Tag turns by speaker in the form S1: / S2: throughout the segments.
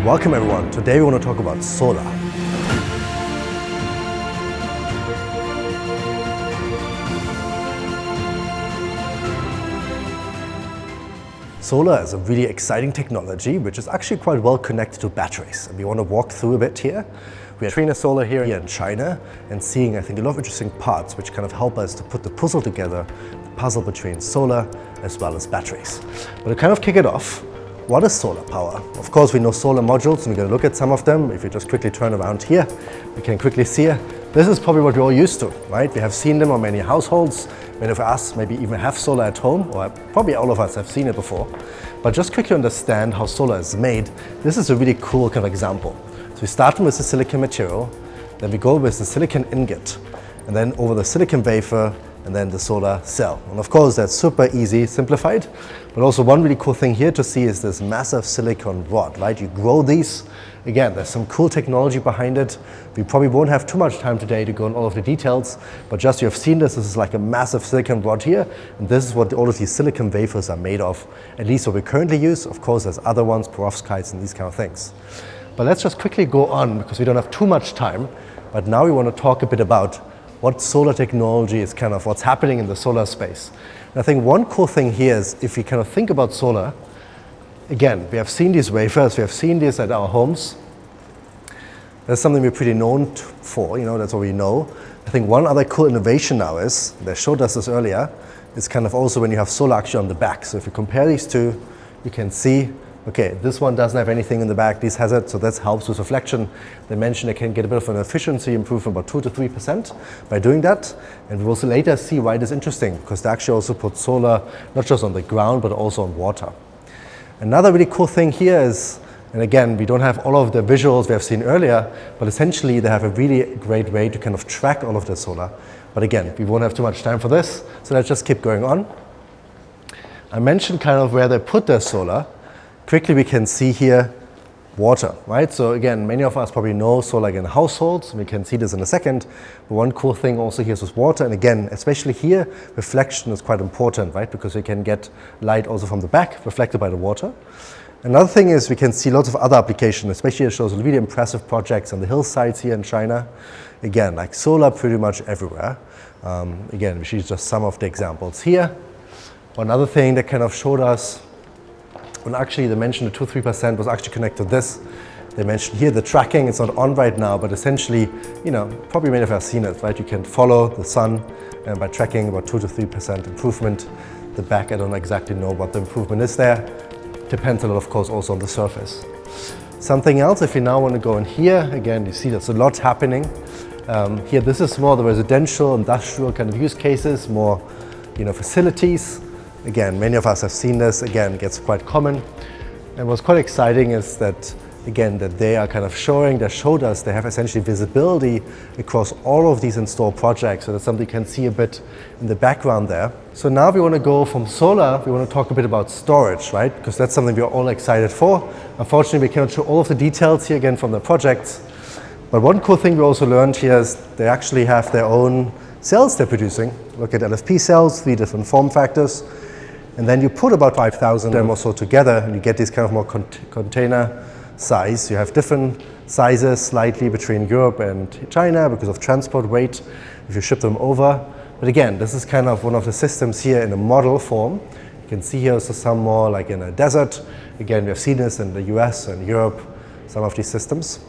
S1: Welcome everyone. Today we want to talk about solar. Solar is a really exciting technology which is actually quite well connected to batteries. And we want to walk through a bit here. We have Trina Solar here in China and seeing, I think, a lot of interesting parts which kind of help us to put the puzzle together, the puzzle between solar as well as batteries. But to kind of kick it off, what is solar power? Of course, we know solar modules and we're going to look at some of them. If you just quickly turn around here, we can quickly see it. This is probably what we're all used to, right? We have seen them on many households. Many of us maybe even have solar at home, or probably all of us have seen it before. But just quickly understand how solar is made. This is a really cool kind of example. So we start with the silicon material, then we go with the silicon ingot, and then over the silicon wafer, and then the solar cell. And of course, that's super easy, simplified. But also one really cool thing here to see is this massive silicon rod, right? You grow these. Again, there's some cool technology behind it. We probably won't have too much time today to go in all of the details, but just you have seen this is like a massive silicon rod here, and this is what all of these silicon wafers are made of, at least what we currently use. Of course, there's other ones, perovskites and these kind of things. But let's just quickly go on because we don't have too much time. But now we want to talk a bit about what solar technology is, kind of what's happening in the solar space. And I think one cool thing here is if you kind of think about solar, again, we have seen these wafers, we have seen these at our homes. That's something we're pretty known for, that's what we know. I think one other cool innovation now is, they showed us this earlier, is kind of also when you have solar actually on the back. So if you compare these two, you can see, okay, this one doesn't have anything in the back, this has it, so that helps with reflection. They mentioned they can get a bit of an efficiency improvement, about 2 to 3% by doing that. And we'll also later see why it is interesting, because they actually also put solar not just on the ground, but also on water. Another really cool thing here is, and again, we don't have all of the visuals we have seen earlier, but essentially they have a really great way to kind of track all of the solar. But again, we won't have too much time for this, so let's just keep going on. I mentioned kind of where they put their solar. Quickly we can see here water, right? So again, many of us probably know solar in households. We can see this in a second. But one cool thing also here is with water. And again, especially here, reflection is quite important, right? Because we can get light also from the back, reflected by the water. Another thing is we can see lots of other applications, especially it shows really impressive projects on the hillsides here in China. Again, like solar pretty much everywhere. Again, we see just some of the examples here. One other thing that kind of showed us, when actually they mentioned the 2-3% was actually connected to this. They mentioned here the tracking, it's not on right now, but essentially, probably many of us have seen it, right? You can follow the sun by tracking about 2 to 3% improvement. The back, I don't exactly know what the improvement is there. Depends a lot, of course, also on the surface. Something else, if you now want to go in here, again, you see there's a lot happening. Here, this is more the residential, industrial kind of use cases, more, facilities. Again, many of us have seen this. Again, it gets quite common. And what's quite exciting is that, again, that they are kind of they showed us they have essentially visibility across all of these installed projects. So that's something you can see a bit in the background there. So now we want to go from solar, we want to talk a bit about storage, right? Because that's something we're all excited for. Unfortunately, we cannot show all of the details here again from the projects. But one cool thing we also learned here is they actually have their own cells they're producing. Look at LFP cells, 3 different form factors. And then you put about 5,000 of them or so together and you get this kind of more container size. You have different sizes slightly between Europe and China because of transport weight if you ship them over. But again, this is kind of one of the systems here in a model form. You can see here also some more like in a desert. Again, we have seen this in the US and Europe, some of these systems.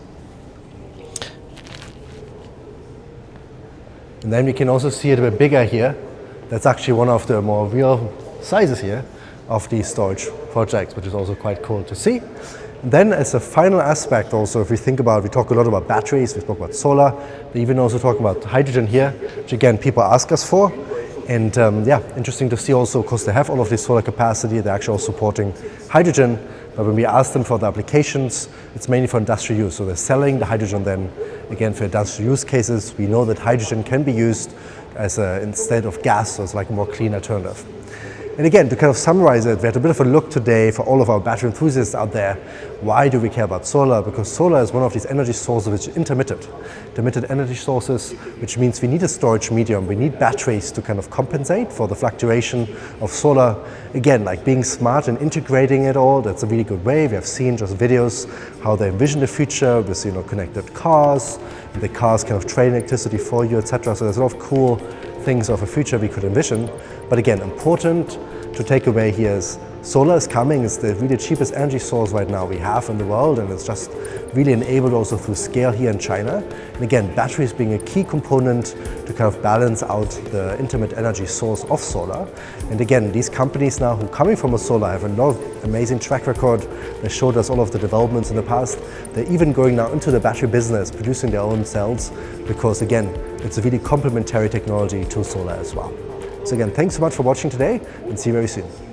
S1: And then we can also see it a bit bigger here. That's actually one of the more real sizes here of these storage projects, which is also quite cool to see. And then as a final aspect also, if we think about, we talk a lot about batteries, we spoke about solar, we even also talk about hydrogen here, which again, people ask us for. And interesting to see also, because they have all of this solar capacity, they're actually also supporting hydrogen. But when we ask them for the applications, it's mainly for industrial use. So they're selling the hydrogen then, again, for industrial use cases. We know that hydrogen can be used as instead of gas, so it's like a more clean alternative. And again, to kind of summarize it, we had a bit of a look today for all of our battery enthusiasts out there. Why do we care about solar? Because solar is one of these energy sources which is intermittent. Intermittent energy sources, which means we need a storage medium. We need batteries to kind of compensate for the fluctuation of solar. Again, like being smart and integrating it all, that's a really good way. We have seen just videos how they envision the future with connected cars, and the cars kind of trade electricity for you, etc. So there's a lot of cool things of a future we could envision. But again, important to take away here is solar is coming. It's the really cheapest energy source right now we have in the world, and it's just really enabled also through scale here in China. And again, batteries being a key component to kind of balance out the intermittent energy source of solar. And again, these companies now who are coming from a solar have a lot of amazing track record. They showed us all of the developments in the past. They're even going now into the battery business, producing their own cells, because again, it's a really complementary technology to solar as well. So again, thanks so much for watching today, and see you very soon.